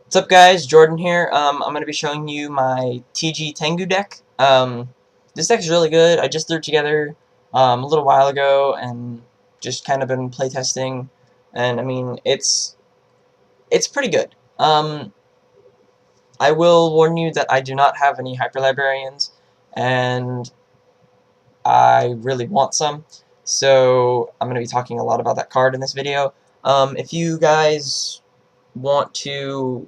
What's up, guys? Jordan here. I'm going to be showing you my TG Tengu deck. This deck is really good. I just threw it together a little while ago and just kind of been playtesting, and I mean it's pretty good. I will warn you that I do not have any Hyper Librarians, and I really want some, so I'm going to be talking a lot about that card in this video. If you guys want to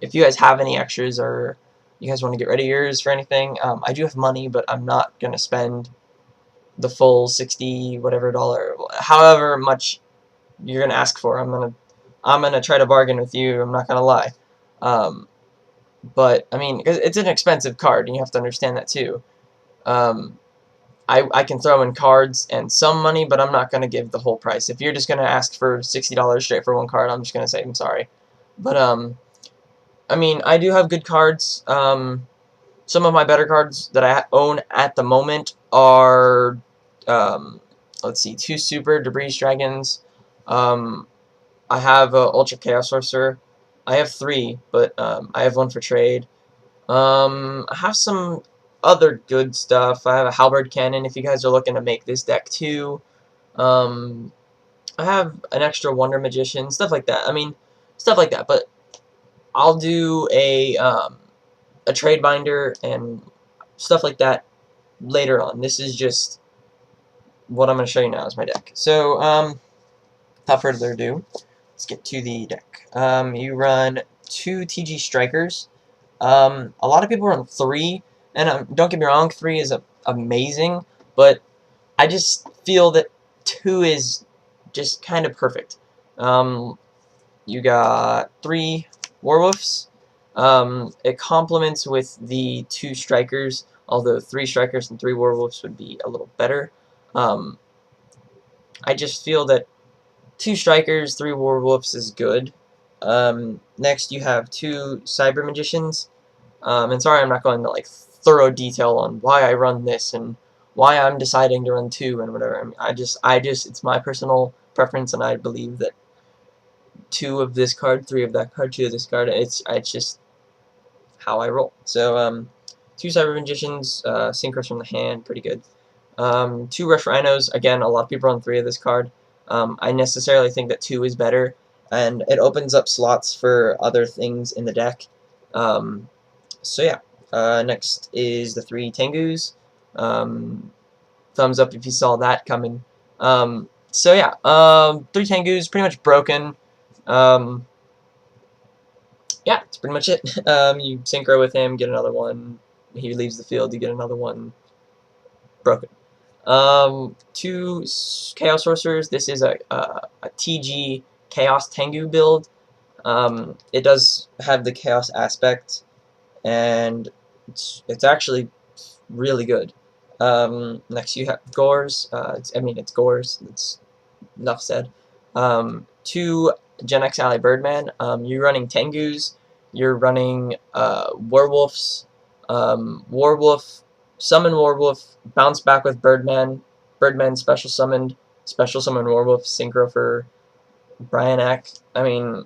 if you guys have any extras or you guys want to get rid of yours for anything, I do have money, but I'm not going to spend the full 60 whatever dollar, however much you're going to ask for. I'm gonna try to bargain with you. I'm not going to lie. Um, but I mean, 'cause it's an expensive card, and you have to understand that too. Um, I can throw in cards and some money, but I'm not going to give the whole price. If you're just going to ask for $60 straight for one card, I'm just going to say I'm sorry. But I mean, I do have good cards. Some of my better cards that I own at the moment are, let's see, two Super Debris Dragons. Um, I have a Ultra Chaos Sorcerer. I have three, but I have one for trade. I have some other good stuff. I have a Halberd Cannon if you guys are looking to make this deck too. Um, I have an extra Wonder Magician, stuff like that. I mean, stuff like that. But I'll do a trade binder and stuff like that later on. This is just what I'm going to show you now is my deck. So, without further ado, let's get to the deck. You run two TG Strikers. A lot of people run three, and don't get me wrong, three is amazing, but I just feel that two is just kind of perfect. You got three Werewolves. It complements with the two Strikers, although three Strikers and three Werewolves would be a little better. Um, I just feel that two Strikers, three Werewolves is good. Next, you have two Cyber Magicians. And sorry, I'm not going to like thorough detail on why I run this and why I'm deciding to run two and whatever. I mean, it's my personal preference, and I believe that two of this card, three of that card, two of this card. It's just how I roll. So two Cyber Magicians, Synchros from the hand, pretty good. Two Rush Rhinos, again, a lot of people run three of this card. I necessarily think that two is better, and it opens up slots for other things in the deck. So yeah, next is the three Tengus. Thumbs up if you saw that coming. So yeah, three Tengus, pretty much broken. Um, yeah, that's pretty much it. You synchro with him, get another one. He leaves the field, you get another one. Broken. Two Chaos Sorcerers. This is a TG Chaos Tengu build. It does have the Chaos aspect, and it's actually really good. Next you have Gores. It's Gores. It's enough said. Two Gen X Ally Birdman. You're running Tengus. You're running Werewolves. Warwolf, summon Warwolf, bounce back with Birdman. Birdman special summon Warwolf, synchro for Bryanak. I mean,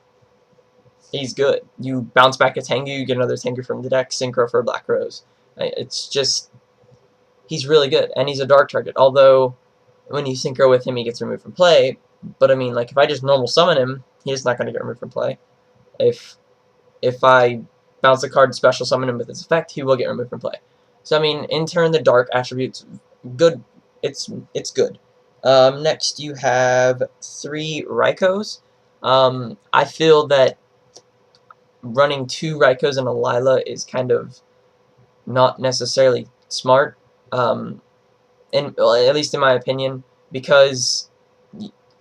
he's good. You bounce back a Tengu, you get another Tengu from the deck, synchro for Black Rose. It's just, he's really good, and he's a dark target. Although, when you synchro with him, he gets removed from play. But I mean, like, if I just normal summon him, he's not going to get removed from play. If I bounce a card and special summon him with its effect, he will get removed from play. So I mean, in turn, the dark attribute's good. It's good. Next, you have three Raikos. I feel that running two Raikos and a Lila is kind of not necessarily smart. Well, at least in my opinion, because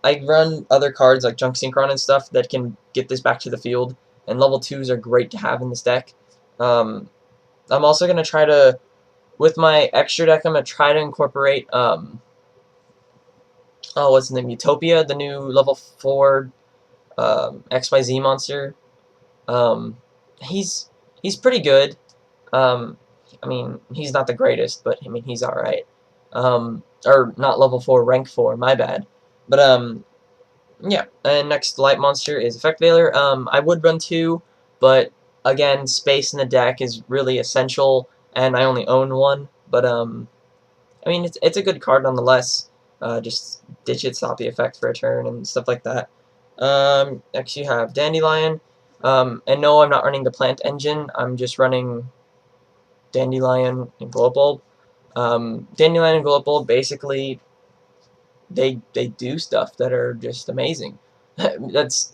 I run other cards like Junk Synchron and stuff that can get this back to the field, and level 2s are great to have in this deck. I'm also going to try to, with my extra deck, I'm going to try to incorporate, what's his name, Utopia, the new level 4 XYZ monster. He's pretty good. I mean, he's not the greatest, but I mean, he's alright. Or not level 4, rank 4, my bad. But Yeah, and next light monster is Effect Veiler. I would run 2, but again, space in the deck is really essential, and I only own 1. But I mean, it's a good card nonetheless. Just ditch it, stop the effect for a turn, and stuff like that. Next you have Dandelion. And no, I'm not running the plant engine. I'm just running Dandelion and Glowbulb. Dandelion and Glowbulb basically they do stuff that are just amazing. That's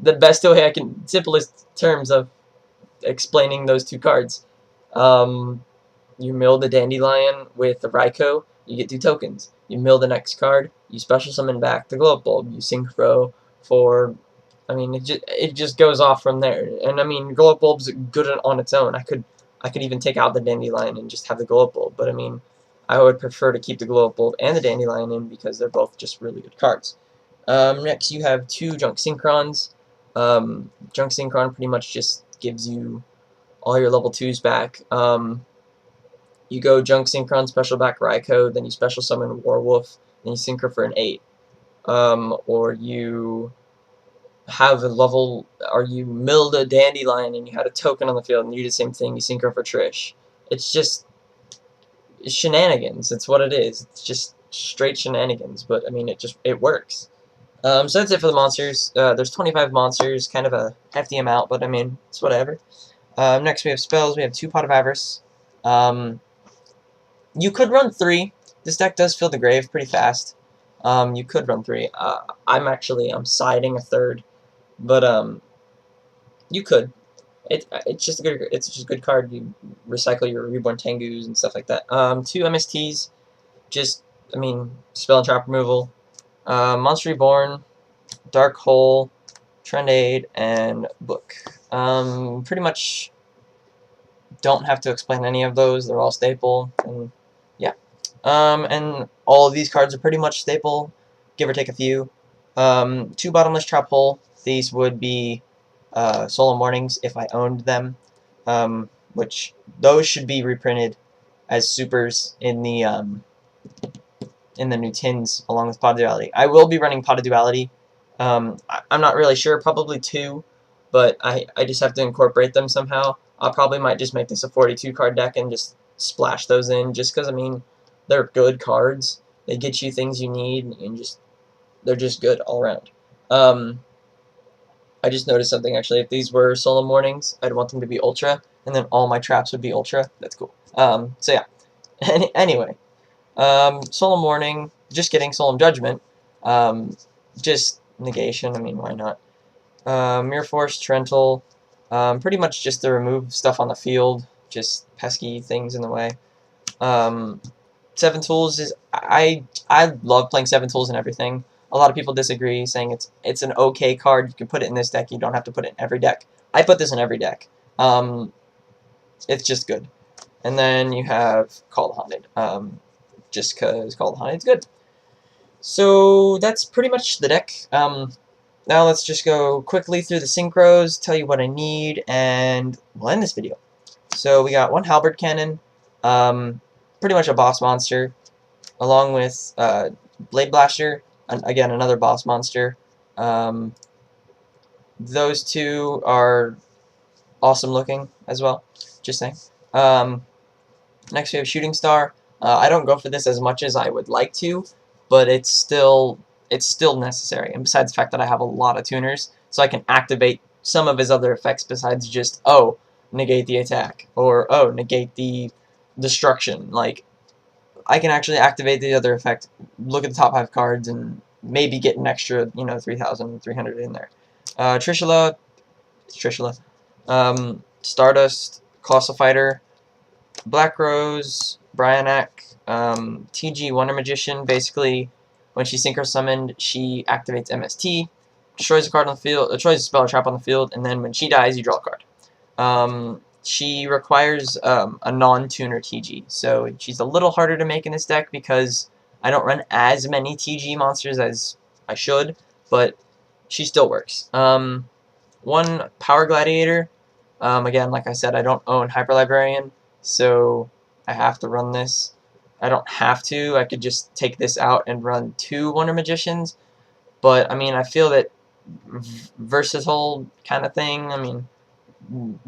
the best way I can, simplest terms of explaining those two cards. Um, you mill the Dandelion with the Raikou, you get 2 tokens. You mill the next card, you special summon back the Glowbulb. You synchro for, I mean, it just goes off from there. And I mean, Glowbulb's good on its own. I could even take out the Dandelion and just have the Glowbulb. But I mean, I would prefer to keep the Glowbulb and the Dandelion in because they're both just really good cards. Next, you have 2 Junk Synchrons. Junk Synchron pretty much just gives you all your level 2s back. You go Junk Synchron, special back Raikou, then you special summon Warwolf, then you synchro for an 8. Or you have a level, or you milled a Dandelion and you had a token on the field and you do the same thing, you synchro for Trish. It's just shenanigans. It's what it is. It's just straight shenanigans, but I mean, it works. So that's it for the monsters. There's 25 monsters, kind of a hefty amount, but I mean, it's whatever. Next we have spells. We have 2 Pot of Avarice. You could run 3. This deck does fill the grave pretty fast. You could run 3. I'm siding a 3rd, but you could. It's just a good card. You recycle your reborn Tengus and stuff like that. 2 MSTs, just I mean spell and trap removal. Monster Reborn, Dark Hole, Trend Aid, and Book. Pretty much don't have to explain any of those. They're all staple, and yeah. And all of these cards are pretty much staple, give or take a few. 2 Bottomless Trap Hole. These would be Solemn Warnings if I owned them, which those should be reprinted as supers in the new tins along with Pot of Duality. I will be running Pot of Duality. I'm not really sure, probably 2, but I just have to incorporate them somehow. I probably might just make this a 42 card deck and just splash those in, just because I mean they're good cards. They get you things you need, and they're just good all around. I just noticed something actually. If these were Solemn Warnings, I'd want them to be Ultra, and then all my traps would be Ultra. That's cool. So yeah. Anyway. Solemn Warning, just kidding, Solemn Judgment, just Negation, I mean, why not? Mirror Force, Trental, pretty much just to remove stuff on the field, just pesky things in the way. 7 Tools is, I love playing 7 Tools and everything. A lot of people disagree, saying it's an okay card, you can put it in this deck, you don't have to put it in every deck. I put this in every deck. It's just good. And then you have Call the Haunted. Just because Call the Haunted's good. So that's pretty much the deck. Now let's just go quickly through the synchros, tell you what I need, and we'll end this video. So we got 1 Halberd Cannon, pretty much a boss monster, along with Blade Blaster, again another boss monster. Those 2 are awesome looking as well, just saying. Next we have Shooting Star. I don't go for this as much as I would like to, but it's still necessary. And besides the fact that I have a lot of tuners, so I can activate some of his other effects besides just, oh, negate the attack, or oh, negate the destruction. Like, I can actually activate the other effect, look at the top 5 cards, and maybe get an extra, 3,300 in there. Trishula, Stardust, Colossal Fighter, Black Rose, Bryanak, TG Wonder Magician. Basically, when she's synchro summoned, she activates MST, destroys a card on the field, destroys a spell or trap on the field, and then when she dies, you draw a card. She requires a non-tuner TG, so she's a little harder to make in this deck because I don't run as many TG monsters as I should, but she still works. 1 Power Gladiator. Again, like I said, I don't own Hyper Librarian, so I have to run this. I don't have to. I could just take this out and run 2 Wonder Magicians, but I mean, I feel that versatile kind of thing. I mean,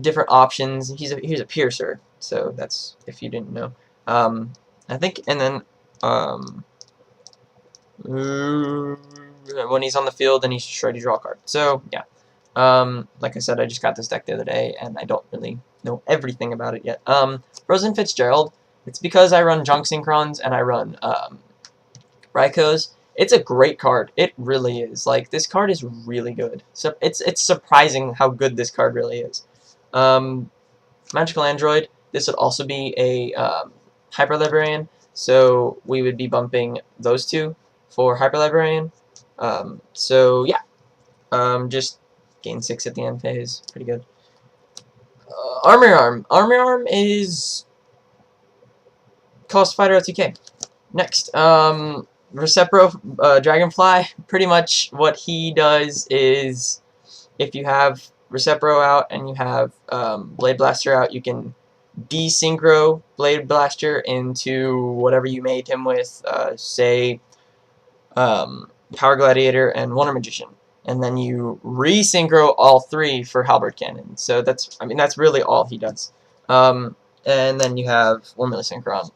different options. He's a piercer, so that's if you didn't know. I think, and then when he's on the field, then he's just ready to draw a card. So yeah. Like I said, I just got this deck the other day, and I don't really know everything about it yet. Frozen Fitzgerald, it's because I run Junk Synchrons and I run, Raikos. It's a great card. It really is. Like, this card is really good. So it's surprising how good this card really is. Magical Android, this would also be a, Hyper Librarian, so we would be bumping those two for Hyper Librarian. So yeah, just gain 6 at the end phase, pretty good. Armor Arm. Armor Arm is cost fighter OTK. Next, Recepro Dragonfly. Pretty much what he does is, if you have Recepro out and you have Blade Blaster out, you can desynchro Blade Blaster into whatever you made him with, say, Power Gladiator and Wonder Magician, and then you resynchro all 3 for Halberd Cannon. So that's, I mean, that's really all he does. And then you have 1 millisynchron.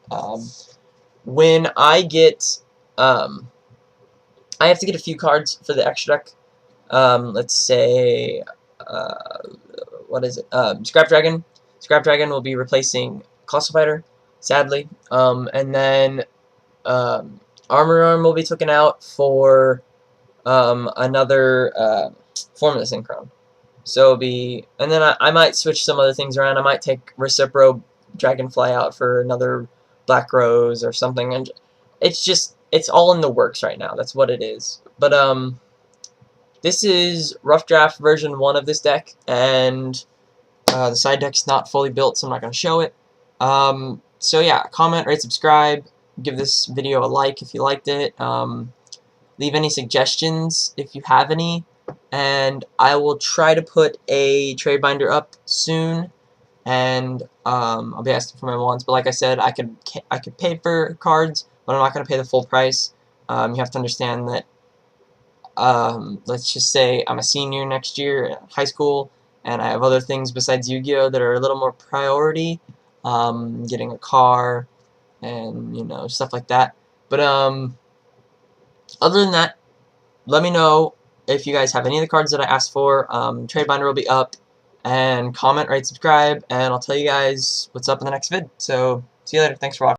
When I get, I have to get a few cards for the extra deck. Let's say, what is it? Scrap Dragon. Scrap Dragon will be replacing Colossal Fighter, sadly. And then Armor Arm will be taken out for another Formula Synchron. So it'll be, and then I might switch some other things around. I might take Recepro Dragonfly out for another Black Rose or something. And it's just, it's all in the works right now. That's what it is. But this is rough draft version 1 of this deck, and the side deck's not fully built, so I'm not going to show it. So yeah, comment, rate, subscribe, give this video a like if you liked it. Leave any suggestions if you have any, and I will try to put a trade binder up soon, and I'll be asking for my ones. But like I said, I could pay for cards, but I'm not going to pay the full price. You have to understand that, let's just say I'm a senior next year in high school, and I have other things besides Yu-Gi-Oh! That are a little more priority, getting a car, and, you know, stuff like that. But, other than that, let me know if you guys have any of the cards that I asked for. Trade binder will be up, and comment, rate, subscribe, and I'll tell you guys what's up in the next vid. So, see you later. Thanks for watching.